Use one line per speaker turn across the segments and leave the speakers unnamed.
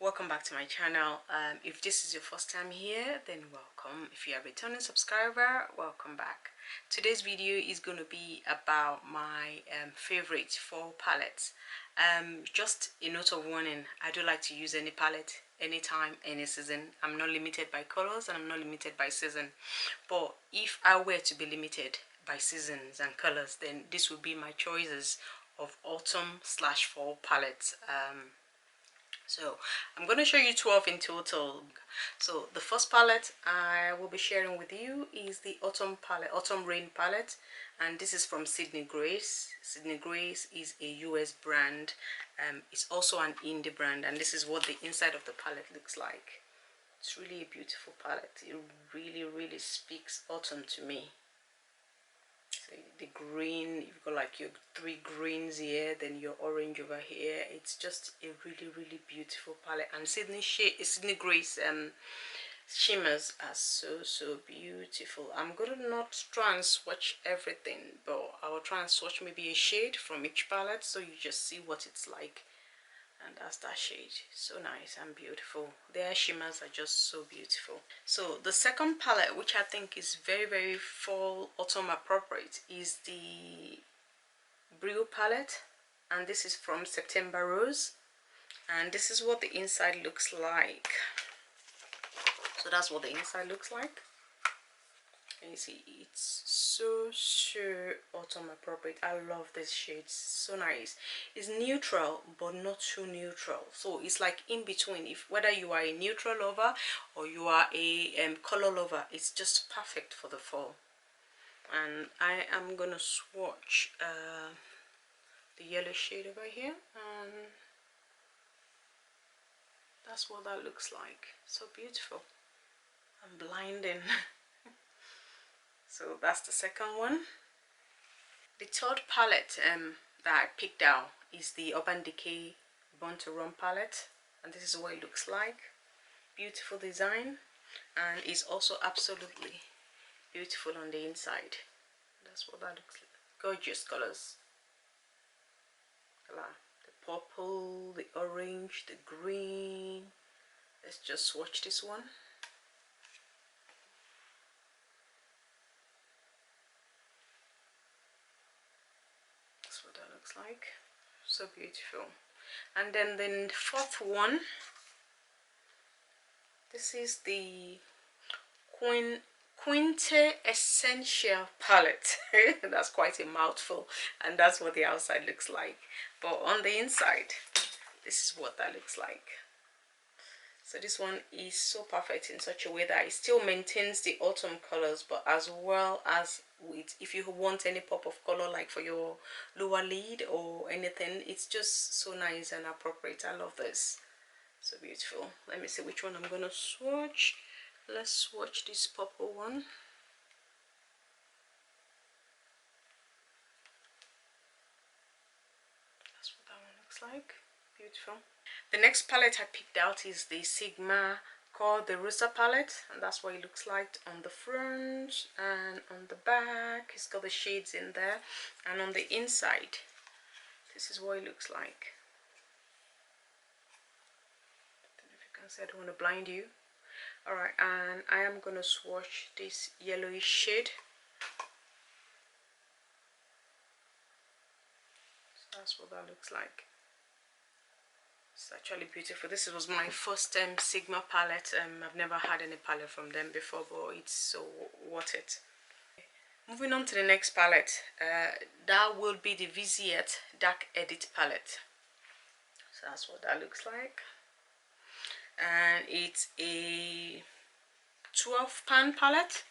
Welcome back to my channel. If this is your first time here, then welcome. If you are a returning subscriber, welcome back. Today's video is going to be about my favorite fall palettes. Just a note of warning, I do like to use any palette anytime, any season. I'm not limited by colors and I'm not limited by season, but if I were to be limited by seasons and colors, then this would be my choices of autumn/fall palettes. So I'm going to show you 12 in total. So the first palette I will be sharing with you is the Autumn Rain palette, and this is from Sydney Grace. Sydney Grace is a US brand. It's also an indie brand, and this is what the inside of the palette looks like. It's really a beautiful palette. It really speaks autumn to me. So the green, you've got like your three greens here, then your orange over here. It's just a really beautiful palette, and Sydney Grace shimmers are so beautiful. I'm gonna not try and swatch everything, but I will try and swatch maybe a shade from each palette so you just see what it's like. And that's that shade. So nice and beautiful. Their shimmers are just so beautiful. So the second palette, which I think is very fall autumn appropriate, is the Brew palette, and this is from September Rose, and this is what the inside looks like. So that's what the inside looks like. And you see, it's so autumn appropriate. I love this shade, so nice. It's neutral but not too neutral, so it's like in between. If whether you are a neutral lover or you are a color lover, it's just perfect for the fall. And I am gonna swatch the yellow shade over here, and that's what that looks like. So beautiful and blinding. So that's the second one. The third palette that I picked out is the Urban Decay Ubuntu palette, and this is what it looks like. Beautiful design, and it's also absolutely beautiful on the inside. That's what that looks like. Gorgeous colors. The purple, the orange, the green. Let's just swatch this one. What that looks like. So beautiful. And then the fourth one, this is the Quintessential palette. That's quite a mouthful, and that's what the outside looks like, but on the inside, this is what that looks like. So this one is so perfect in such a way that it still maintains the autumn colors, but as well as with, if you want any pop of color like for your lower lid or anything, it's just so nice and appropriate. I love this. So beautiful. Let me see which one I'm gonna swatch. Let's swatch this purple one. That's what that one looks like. Beautiful. The next palette I picked out is the Sigma called the Rosa palette, and that's what it looks like on the front and on the back. It's got the shades in there, and on the inside, this is what it looks like. I don't know if you can see, I don't want to blind you. Alright, and I am going to swatch this yellowish shade. So that's what that looks like. It's actually beautiful. This was my first Sigma palette. I've never had any palette from them before, but it's so worth it. Moving on to the next palette, that will be the Viseart Dark Edit palette. So that's what that looks like, and it's a 12-pan palette.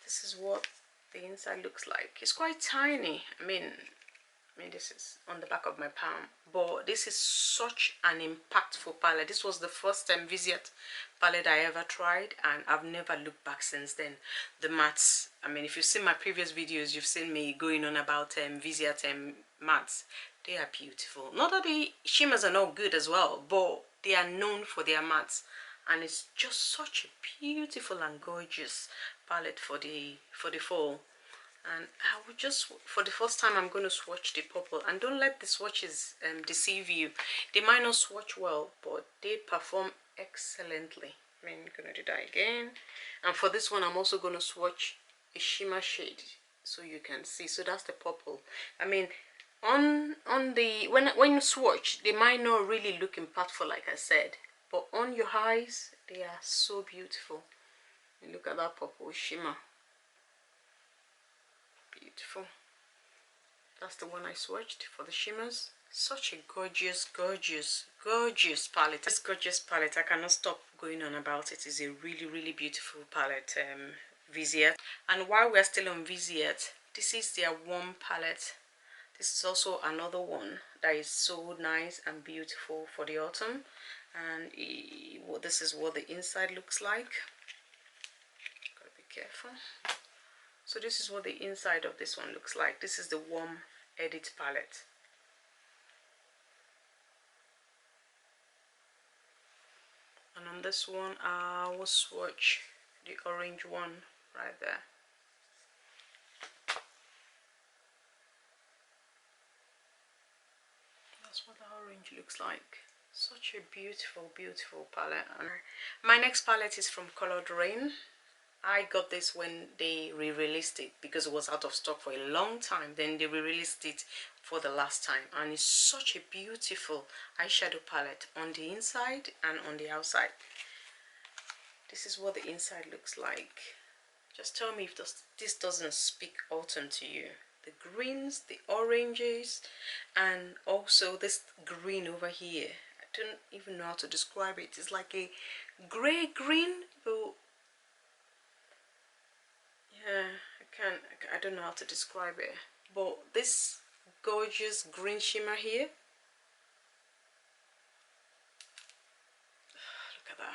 This is what the inside looks like. It's quite tiny. I mean this is on the back of my palm, but this is such an impactful palette. This was the first Viseart palette I ever tried, and I've never looked back since then. The mattes, I mean, if you've seen my previous videos, you've seen me going on about Viseart mattes. They are beautiful. Not that the shimmers are not good as well, but they are known for their mattes, and it's just such a beautiful and gorgeous palette for the fall. And I will just, for the first time, I'm going to swatch the purple. And don't let the swatches deceive you. They might not swatch well, but they perform excellently. I'm going to do that again. And for this one, I'm also going to swatch a shimmer shade so you can see. So that's the purple. I mean, on the when you swatch, they might not really look impactful, like I said, but on your eyes, they are so beautiful. And look at that purple shimmer. Beautiful. That's the one I swatched for the shimmers. Such a gorgeous, gorgeous, gorgeous palette. This gorgeous palette, I cannot stop going on about it. It's a really, really beautiful palette, Viseart. And while we're still on Viseart, this is their warm palette. This is also another one that is so nice and beautiful for the autumn. And this is what the inside looks like. Gotta be careful. So this is what the inside of this one looks like. This is the warm edit palette. And on this one, I will swatch the orange one right there. That's what the orange looks like. Such a beautiful, beautiful palette. And my next palette is from Colored Rain. I got this when they re-released it because it was out of stock for a long time. Then they re-released it for the last time, and it's such a beautiful eyeshadow palette on the inside and on the outside. This is what the inside looks like. Just tell me if this doesn't speak autumn to you. The greens, the oranges, and also this green over here. I don't even know how to describe it. It's like a gray green, but yeah, I don't know how to describe it. But this gorgeous green shimmer here, look at that.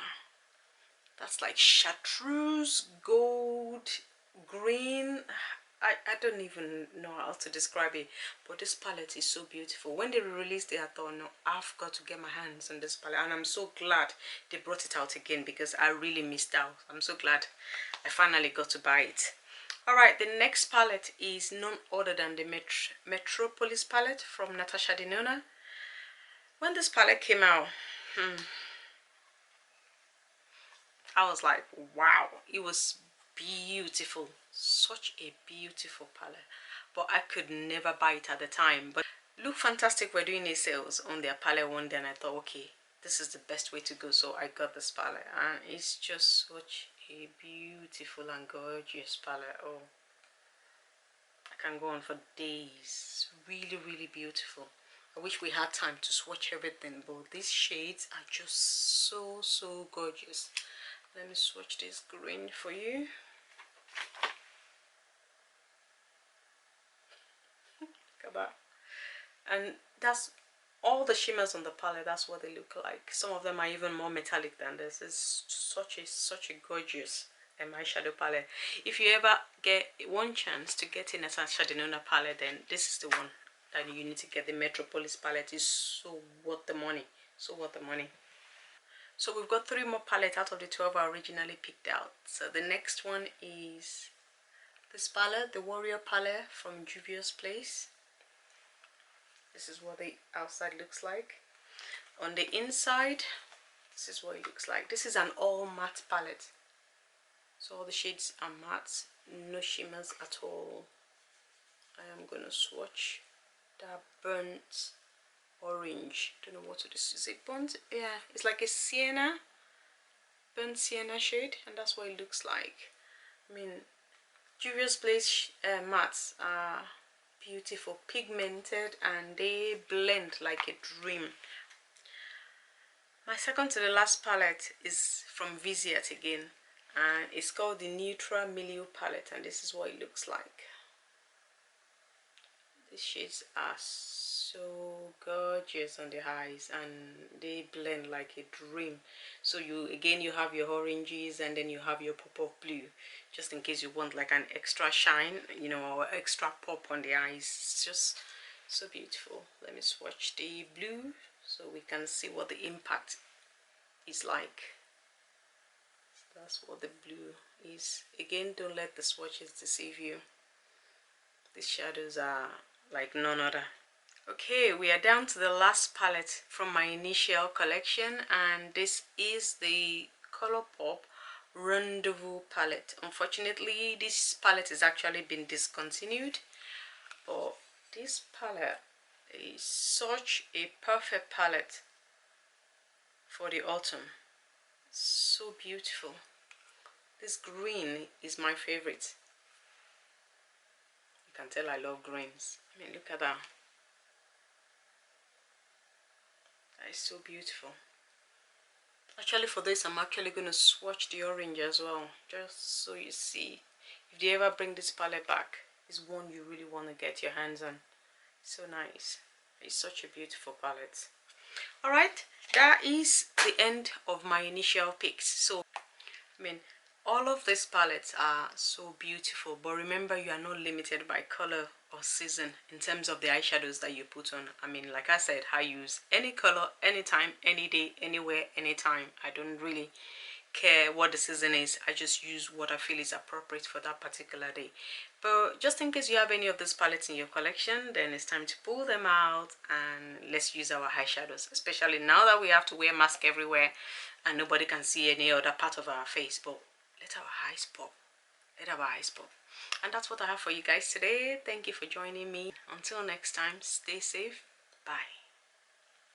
That's like chartreuse, gold, green. I don't even know how to describe it, but this palette is so beautiful. When they released it, I thought, no, I've got to get my hands on this palette, and I'm so glad they brought it out again because I really missed out. I'm so glad I finally got to buy it. Alright, the next palette is none other than the Metropolis Palette from Natasha Denona. When this palette came out, I was like, wow, it was beautiful. Such a beautiful palette. But I could never buy it at the time. But Look Fantastic were doing a sales on their palette one day, and I thought, okay, this is the best way to go. So I got this palette, and it's just such a beautiful and gorgeous palette. Oh, I can go on for days. Really, really beautiful. I wish we had time to swatch everything, but these shades are just so gorgeous. Let me swatch this green for you. Look at that. And that's all the shimmers on the palette. That's what they look like. Some of them are even more metallic than this. It's such a gorgeous eyeshadow palette. If you ever get one chance to get a Natasha Denona palette, then this is the one that you need to get. The Metropolis palette is so worth the money. So worth the money. So we've got 3 more palettes out of the 12 I originally picked out. So the next one is this palette, the Warrior palette from Juvia's Place. This is what the outside looks like. On the inside, this is what it looks like. This is an all matte palette. So all the shades are matte, no shimmers at all. I am going to swatch that burnt orange. Don't know what it is. Is it burnt? Yeah, it's like a sienna, burnt sienna shade, and that's what it looks like. I mean, Juvia's Place mattes are beautiful, pigmented, and they blend like a dream. My second to the last palette is from Viseart again, and it's called the Neutral Milieu palette, and this is what it looks like. These shades are so gorgeous on the eyes, and they blend like a dream. So you have your oranges, and then you have your pop of blue, just in case you want like an extra shine, you know, or extra pop on the eyes. It's just so beautiful. Let me swatch the blue so we can see what the impact is like. So that's what the blue is. Again, don't let the swatches deceive you. These shadows are like none other. Okay, we are down to the last palette from my initial collection, and this is the Colourpop Rendezvous palette. Unfortunately, this palette has actually been discontinued, but this palette is such a perfect palette for the autumn. So beautiful. This green is my favorite. You can tell I love greens. I mean, look at that. That is so beautiful. Actually, for this, I'm actually going to swatch the orange as well, just so you see. If they ever bring this palette back, it's one you really want to get your hands on. So nice. It's such a beautiful palette. Alright, that is the end of my initial picks. So, I mean, all of these palettes are so beautiful, but remember, you are not limited by color or season in terms of the eyeshadows that you put on. I mean, like I said, I use any color, anytime, any day, anywhere, anytime. I don't really care what the season is. I just use what I feel is appropriate for that particular day. But just in case you have any of these palettes in your collection, then it's time to pull them out and let's use our eyeshadows, especially now that we have to wear masks everywhere and nobody can see any other part of our face. But let our eyes pop. Let our eyes pop. And that's what I have for you guys today. Thank you for joining me. Until next time, stay safe. Bye.